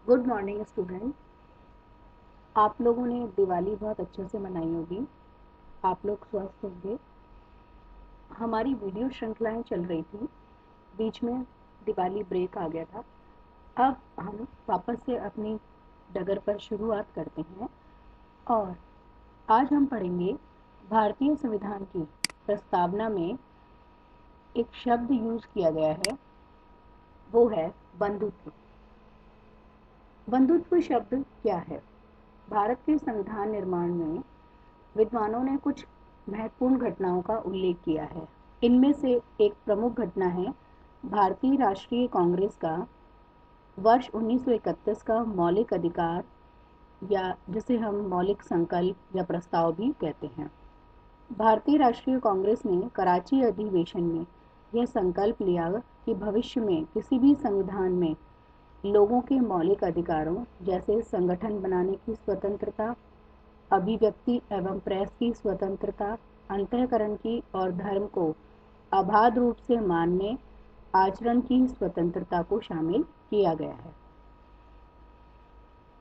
Good morning student. आप लोगों ने दिवाली बहुत अच्छे से मनाई होगी। आप लोग स्वस्थ होंगे। हमारी वीडियो श्रृंखलाएं चल रही थी, बीच में दिवाली ब्रेक आ गया था। अब हम वापस से अपनी डगर पर शुरुआत करते हैं और आज हम पढ़ेंगे भारतीय संविधान की प्रस्तावना में एक शब्द यूज किया गया है, वो है बंधुत्व। बंधुत्व शब्द क्या है? भारत के संविधान निर्माण में विद्वानों ने कुछ महत्वपूर्ण घटनाओं का उल्लेख किया है। इनमें से एक प्रमुख घटना है भारतीय राष्ट्रीय कांग्रेस का वर्ष 1931 का मौलिक अधिकार, या जिसे हम मौलिक संकल्प या प्रस्ताव भी कहते हैं। भारतीय राष्ट्रीय कांग्रेस ने कराची अधिवेशन में यह संकल्प लिया कि भविष्य में किसी भी संविधान में लोगों के मौलिक अधिकारों जैसे संगठन बनाने की स्वतंत्रता, अभिव्यक्ति एवं प्रेस की स्वतंत्रता, अंतःकरण की और धर्म को अबाध रूप से मानने, आचरण की स्वतंत्रता को शामिल किया गया है।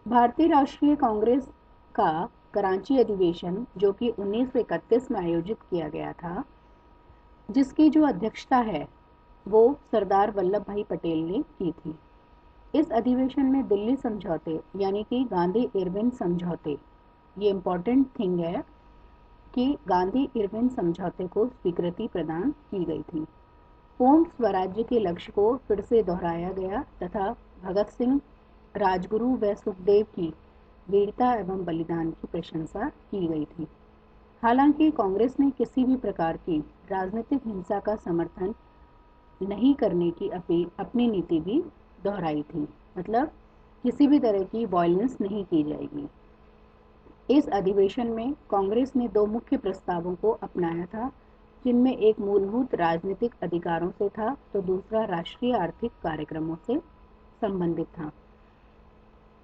भारतीय राष्ट्रीय कांग्रेस का कराची अधिवेशन, जो कि 1931 में आयोजित किया गया था, जिसकी जो अध्यक्षता है वो सरदार वल्लभ भाई पटेल ने की थी। इस अधिवेशन में दिल्ली समझौते यानी कि गांधी इरविन समझौते, ये इम्पोर्टेंट थिंग है कि गांधी इरविन समझौते को स्वीकृति प्रदान की गई थी। पूर्ण स्वराज्य के लक्ष्य को फिर से दोहराया गया तथा भगत सिंह, राजगुरु व सुखदेव की वीरता एवं बलिदान की प्रशंसा की गई थी। हालांकि कांग्रेस ने किसी भी प्रकार की राजनीतिक हिंसा का समर्थन नहीं करने की अपनी नीति भी दोहराई थी, मतलब किसी भी तरह की वायलेंस नहीं की जाएगी। इस अधिवेशन में कांग्रेस ने दो मुख्य प्रस्तावों को अपनाया था, जिनमें एक मूलभूत राजनीतिक अधिकारों से था तो दूसरा राष्ट्रीय आर्थिक कार्यक्रमों से संबंधित था।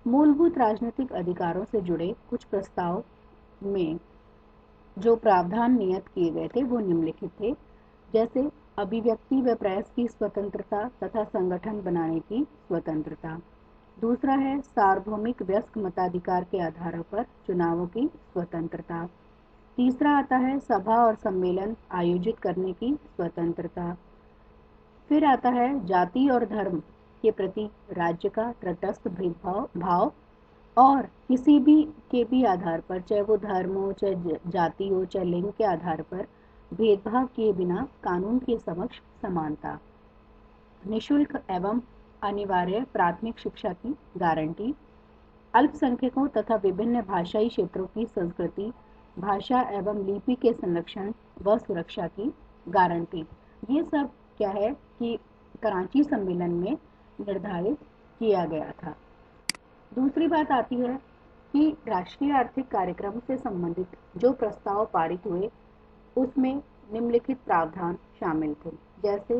मूलभूत राजनीतिक अधिकारों से जुड़े कुछ प्रस्ताव में जो प्रावधान नियत किए गए थे वो निम्नलिखित थे, जैसे अभिव्यक्ति व प्रेस की स्वतंत्रता तथा संगठन बनाने की स्वतंत्रता। दूसरा है सार्वभौमिक वयस्क मताधिकार के आधार पर चुनावों की स्वतंत्रता। तीसरा आता है सभा और सम्मेलन आयोजित करने की स्वतंत्रता। फिर आता है जाति और धर्म के प्रति राज्य का तटस्थ भेदभाव और किसी भी आधार पर, चाहे वो धर्म हो, चाहे जाति हो, चाहे लिंग के आधार पर भेदभाव किए बिना कानून के समक्ष समानता। निशुल्क एवं अनिवार्य प्राथमिक शिक्षा की गारंटी। अल्पसंख्यकों तथा विभिन्न भाषाई क्षेत्रों की संस्कृति, भाषा एवं लिपि के संरक्षण व सुरक्षा की गारंटी। ये सब क्या है कि कराची सम्मेलन में निर्धारित किया गया था। दूसरी बात आती है कि राष्ट्रीय आर्थिक कार्यक्रम से संबंधित जो प्रस्ताव पारित हुए उसमें निम्नलिखित प्रावधान शामिल थे, जैसे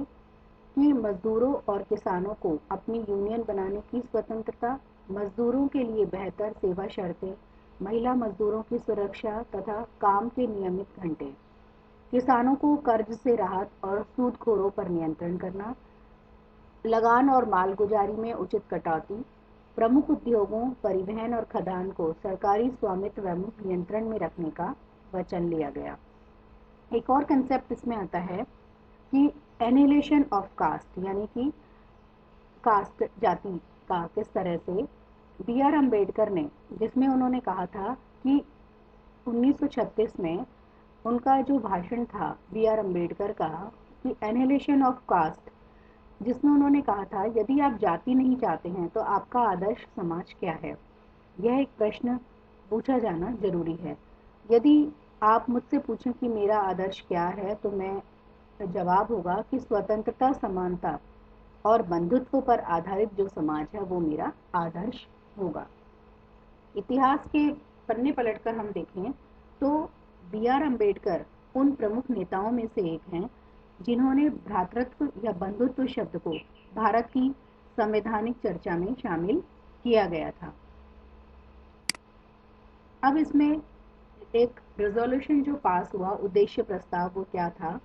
कि मजदूरों और किसानों को अपनी यूनियन बनाने की स्वतंत्रता, मजदूरों के लिए बेहतर सेवा शर्तें, महिला मजदूरों की सुरक्षा तथा काम के नियमित घंटे, किसानों को कर्ज से राहत और सूदखोरों पर नियंत्रण करना, लगान और मालगुजारी में उचित कटौती, प्रमुख उद्योगों, परिवहन और खदान को सरकारी स्वामित्व एवं नियंत्रण में रखने का वचन लिया गया। एक और कंसेप्ट इसमें आता है कि एनिहिलेशन ऑफ कास्ट, यानी कि कास्ट जाति का किस तरह से बी आर अम्बेडकर ने, जिसमें उन्होंने कहा था कि 1936 में उनका जो भाषण था बी आर अम्बेडकर का कि एनिहिलेशन ऑफ कास्ट, जिसमें उन्होंने कहा था यदि आप जाति नहीं चाहते हैं तो आपका आदर्श समाज क्या है। यह एक प्रश्न पूछा जाना जरूरी है। यदि आप मुझसे पूछें कि मेरा आदर्श क्या है तो मैं जवाब होगा कि स्वतंत्रता, समानता और बंधुत्व पर आधारित जो समाज है वो मेरा आदर्श होगा। इतिहास के पन्ने पलटकर हम देखें तो बी आर अम्बेडकर उन प्रमुख नेताओं में से एक हैं जिन्होंने भ्रातृत्व या बंधुत्व शब्द को भारत की संवैधानिक चर्चा में शामिल किया गया था। अब इसमें एक रेजोल्यूशन जो पास हुआ, उद्देश्य प्रस्ताव, वो क्या था?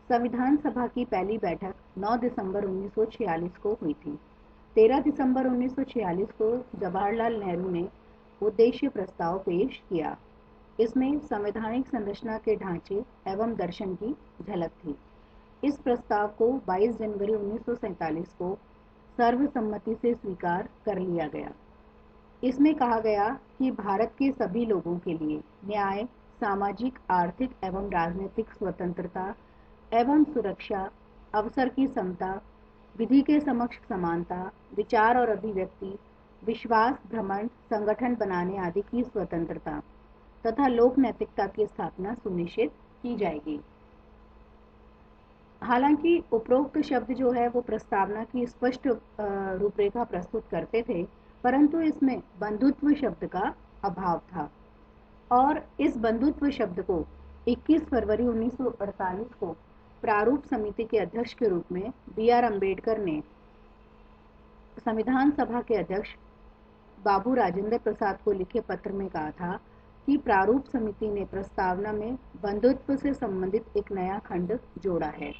संविधान सभा की पहली बैठक 9 दिसंबर 1946 को हुई थी। 13 दिसंबर 1946 को जवाहरलाल नेहरू ने उद्देश्य प्रस्ताव पेश किया। इसमें संवैधानिक संरचना के ढांचे एवं दर्शन की झलक थी। इस प्रस्ताव को 22 जनवरी 1947 को सर्वसम्मति से स्वीकार कर लिया गया। इसमें कहा गया कि भारत के सभी लोगों के लिए न्याय, सामाजिक, आर्थिक एवं राजनीतिक स्वतंत्रता एवं सुरक्षा, अवसर की समता, विधि के समक्ष समानता, विचार और अभिव्यक्ति, विश्वास, भ्रमण, संगठन बनाने आदि की स्वतंत्रता तथा लोक नैतिकता की स्थापना सुनिश्चित की जाएगी। हालांकि उपरोक्त शब्द जो है वो प्रस्तावना की स्पष्ट रूपरेखा प्रस्तुत करते थे, परंतु इसमें बंधुत्व शब्द का अभाव था और इस बंधुत्व शब्द को 21 फरवरी 1948 को प्रारूप समिति के अध्यक्ष के रूप में बी.आर. अम्बेडकर ने संविधान सभा के अध्यक्ष बाबू राजेंद्र प्रसाद को लिखे पत्र में कहा था कि प्रारूप समिति ने प्रस्तावना में बंधुत्व से संबंधित एक नया खंड जोड़ा है,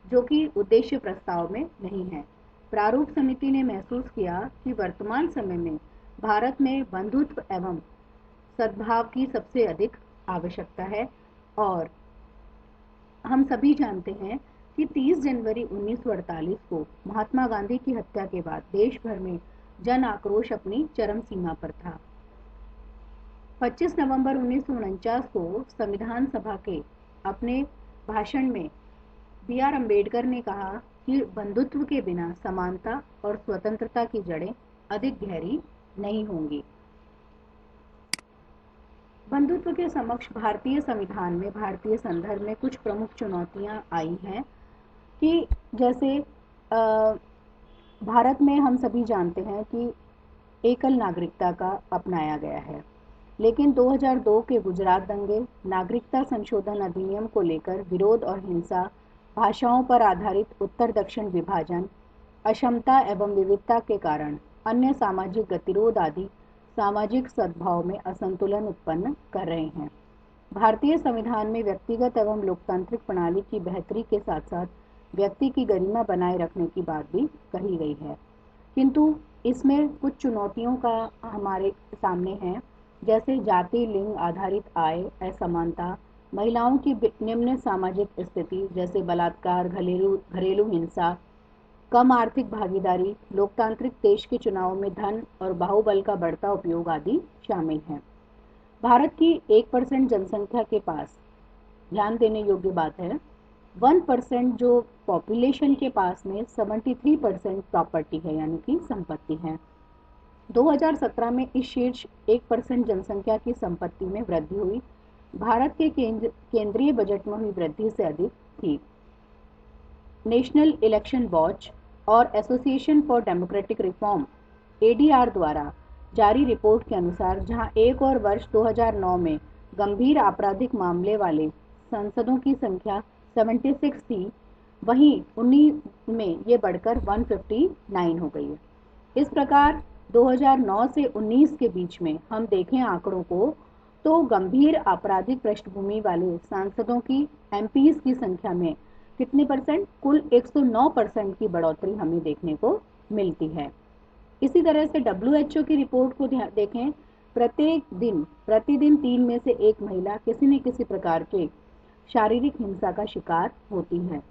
जो कि उद्देश्य प्रस्ताव में नहीं है। प्रारूप समिति ने महसूस किया कि वर्तमान समय में भारत में बंधुत्व एवं सद्भाव की सबसे अधिक आवश्यकता है और हम सभी जानते हैं कि 30 जनवरी 1948 को महात्मा गांधी की हत्या के बाद देश भर में जन आक्रोश अपनी चरम सीमा पर था। 25 नवंबर 1949 को संविधान सभा के अपने भाषण में बी.आर. अम्बेडकर ने कहा कि बंधुत्व के बिना समानता और स्वतंत्रता की जड़ें अधिक गहरी नहीं होंगी। बंधुत्व के समक्ष भारतीय संविधान में, भारतीय संदर्भ में कुछ प्रमुख चुनौतियां आई हैं कि जैसे भारत में हम सभी जानते हैं कि एकल नागरिकता का अपनाया गया है, लेकिन 2002 के गुजरात दंगे, नागरिकता संशोधन अधिनियम को लेकर विरोध और हिंसा, भाषाओं पर आधारित उत्तर दक्षिण विभाजन, अक्षमता एवं विविधता के कारण अन्य सामाजिक गतिरोध आदि सामाजिक सद्भाव में असंतुलन उत्पन्न कर रहे हैं। भारतीय संविधान में व्यक्तिगत एवं लोकतांत्रिक प्रणाली की बेहतरी के साथ साथ व्यक्ति की गरिमा बनाए रखने की बात भी कही गई है, किंतु इसमें कुछ चुनौतियों का हमारे सामने है, जैसे जाति लिंग आधारित आय असमानता, महिलाओं की निम्न सामाजिक स्थिति जैसे बलात्कार, घरेलू हिंसा, कम आर्थिक भागीदारी, लोकतांत्रिक देश के चुनाव में धन और बाहुबल का बढ़ता उपयोग आदि शामिल हैं। भारत की 1% जनसंख्या के पास ध्यान देने योग्य बात है 1% जो पॉपुलेशन के पास में 73% प्रॉपर्टी है, यानी कि संपत्ति है। 2017 में इस शीर्ष 1% जनसंख्या की संपत्ति में वृद्धि हुई। भारत के केंद्रीय बजट में हुई वृद्धि से अधिक थी। नेशनल इलेक्शन वॉच और association for democratic reform ADR द्वारा जारी रिपोर्ट के अनुसार जहां एक और वर्ष 2009 में गंभीर आपराधिक मामले वाले सांसदों की संख्या 76 थी, वहीं 19 में ये बढ़कर 159 हो गई है। इस प्रकार 2009 से 19 के बीच में हम देखें आंकड़ों को तो गंभीर आपराधिक पृष्ठभूमि वाले सांसदों की एमपीज की संख्या में कितने परसेंट, कुल 109% की बढ़ोतरी हमें देखने को मिलती है। इसी तरह से WHO की रिपोर्ट को देखें, प्रतिदिन 3 में से 1 महिला किसी न किसी प्रकार के शारीरिक हिंसा का शिकार होती है।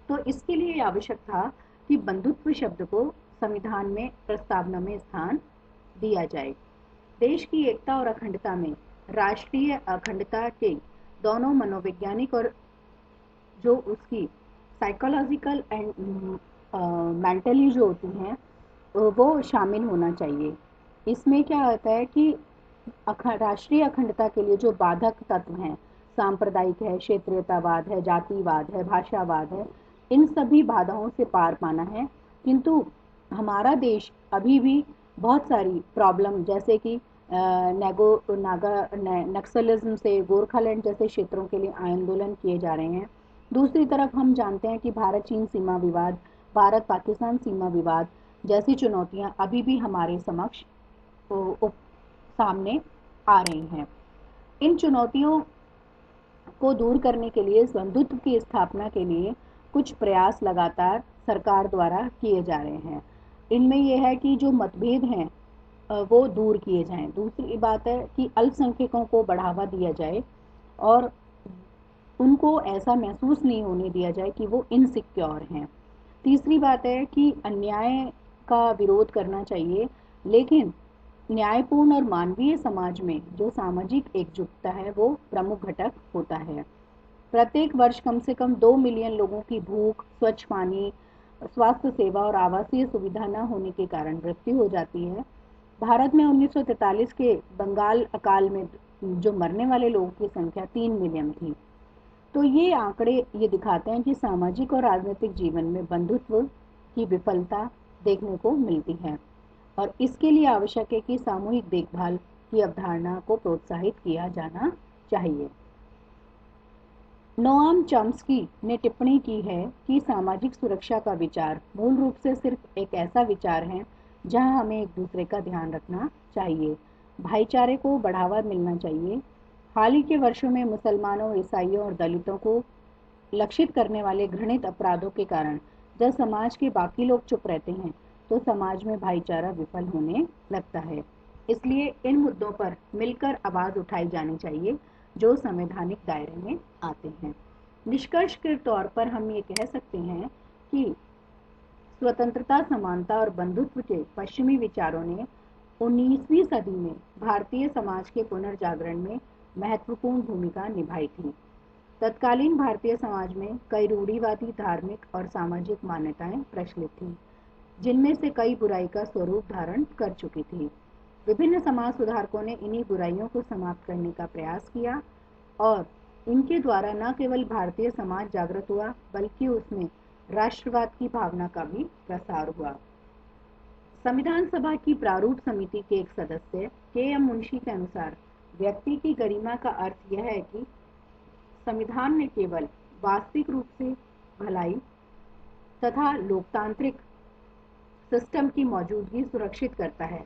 तो इसके लिए आवश्यक था कि बंधुत्व शब्द को संविधान में प्रस्तावना में स्थान दिया जाए। देश की एकता और अखंडता में राष्ट्रीय अखंडता के दोनों मनोवैज्ञानिक और जो उसकी साइकोलॉजिकल एंड मेंटली जो होती हैं वो शामिल होना चाहिए। इसमें क्या होता है कि राष्ट्रीय अखंडता के लिए जो बाधक तत्व हैं, सांप्रदायिक है, क्षेत्रीयतावाद है, जातिवाद है, भाषावाद है, इन सभी बाधाओं से पार पाना है। किंतु हमारा देश अभी भी बहुत सारी प्रॉब्लम जैसे कि नक्सलिज्म से गोरखालैंड जैसे क्षेत्रों के लिए आंदोलन किए जा रहे हैं। दूसरी तरफ हम जानते हैं कि भारत चीन सीमा विवाद, भारत पाकिस्तान सीमा विवाद जैसी चुनौतियां अभी भी हमारे समक्ष सामने आ रही हैं। इन चुनौतियों को दूर करने के लिए, बंधुत्व की स्थापना के लिए कुछ प्रयास लगातार सरकार द्वारा किए जा रहे हैं। इनमें यह है कि जो मतभेद हैं वो दूर किए जाएं। दूसरी बात है कि अल्पसंख्यकों को बढ़ावा दिया जाए और उनको ऐसा महसूस नहीं होने दिया जाए कि वो इनसिक्योर हैं। तीसरी बात है कि अन्याय का विरोध करना चाहिए, लेकिन न्यायपूर्ण और मानवीय समाज में जो सामाजिक एकजुटता है वो प्रमुख घटक होता है। प्रत्येक वर्ष कम से कम 2 मिलियन लोगों की भूख, स्वच्छ पानी, स्वास्थ्य सेवा और आवासीय सुविधा न होने के कारण मृत्यु हो जाती है। भारत में 1943 के बंगाल अकाल में जो मरने वाले लोगों की संख्या 3 मिलियन थी। तो ये आंकड़े ये दिखाते हैं कि सामाजिक और राजनीतिक जीवन में बंधुत्व की विफलता देखने को मिलती है और इसके लिए आवश्यक है कि सामूहिक देखभाल की अवधारणा को प्रोत्साहित किया जाना चाहिए। नोआम चॉम्स्की ने टिप्पणी की है कि सामाजिक सुरक्षा का विचार मूल रूप से सिर्फ एक ऐसा विचार है जहां हमें एक दूसरे का ध्यान रखना चाहिए, भाईचारे को बढ़ावा मिलना चाहिए। हाल ही के वर्षों में मुसलमानों, ईसाइयों और दलितों को लक्षित करने वाले घृणित अपराधों के कारण जब समाज के बाकी लोग चुप रहते हैं तो समाज में भाईचारा विफल होने लगता है। इसलिए इन मुद्दों पर मिलकर आवाज उठाई जानी चाहिए जो संवैधानिक दायरे में आते हैं। निष्कर्ष के तौर पर हम ये कह सकते हैं कि स्वतंत्रता, समानता और बंधुत्व के पश्चिमी विचारों ने 19वीं सदी में भारतीय समाज के पुनर्जागरण में महत्वपूर्ण भूमिका निभाई थी। तत्कालीन भारतीय समाज में कई रूढ़िवादी धार्मिक और सामाजिक मान्यताएं प्रचलित थीं, जिनमें से कई बुराई का स्वरूप धारण कर चुकी थी। विभिन्न समाज सुधारकों ने इन्हीं बुराइयों को समाप्त करने का प्रयास किया और इनके द्वारा न केवल भारतीय समाज जागृत हुआ बल्कि उसमें राष्ट्रवाद की भावना का भी प्रसार हुआ। संविधान सभा की प्रारूप समिति के एक सदस्य के.एम. मुंशी के अनुसार व्यक्ति की गरिमा का अर्थ यह है कि संविधान में केवल वास्तविक रूप से भलाई तथा लोकतांत्रिक सिस्टम की मौजूदगी सुरक्षित करता है।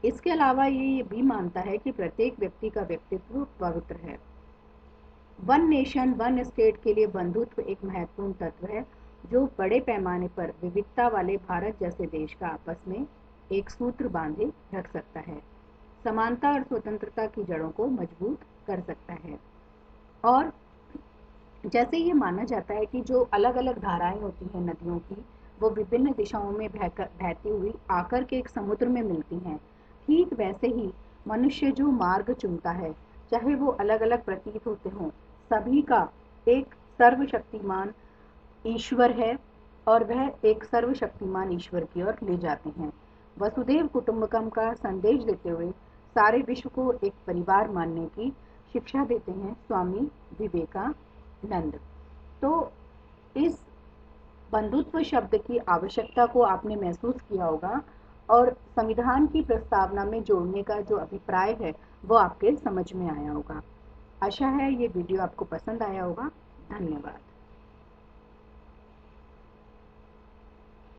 इसके अलावा ये भी मानता है कि प्रत्येक व्यक्ति का व्यक्तित्व पवित्र है। वन नेशन वन स्टेट के लिए बंधुत्व एक महत्वपूर्ण तत्व है जो बड़े पैमाने पर विविधता वाले भारत जैसे देश का आपस में एक सूत्र बांधे रख सकता है, समानता और स्वतंत्रता की जड़ों को मजबूत कर सकता है। और जैसे ये माना जाता है कि जो अलग अलग धाराएं होती हैं नदियों की, वो विभिन्न दिशाओं में बहती हुई आकर के एक समुद्र में मिलती हैं, ठीक वैसे ही मनुष्य जो मार्ग चुनता है, चाहे वो अलग अलग प्रतीत होते हों, सभी का एक सर्वशक्तिमान ईश्वर है और वह एक सर्वशक्तिमान ईश्वर की ओर ले जाते हैं। वसुधैव कुटुंबकम का संदेश देते हुए सारे विश्व को एक परिवार मानने की शिक्षा देते हैं स्वामी विवेकानंद। तो इस बंधुत्व शब्द की आवश्यकता को आपने महसूस किया होगा और संविधान की प्रस्तावना में जोड़ने का जो अभिप्राय है वो आपके समझ में आया होगा। आशा है ये वीडियो आपको पसंद आया होगा। धन्यवाद।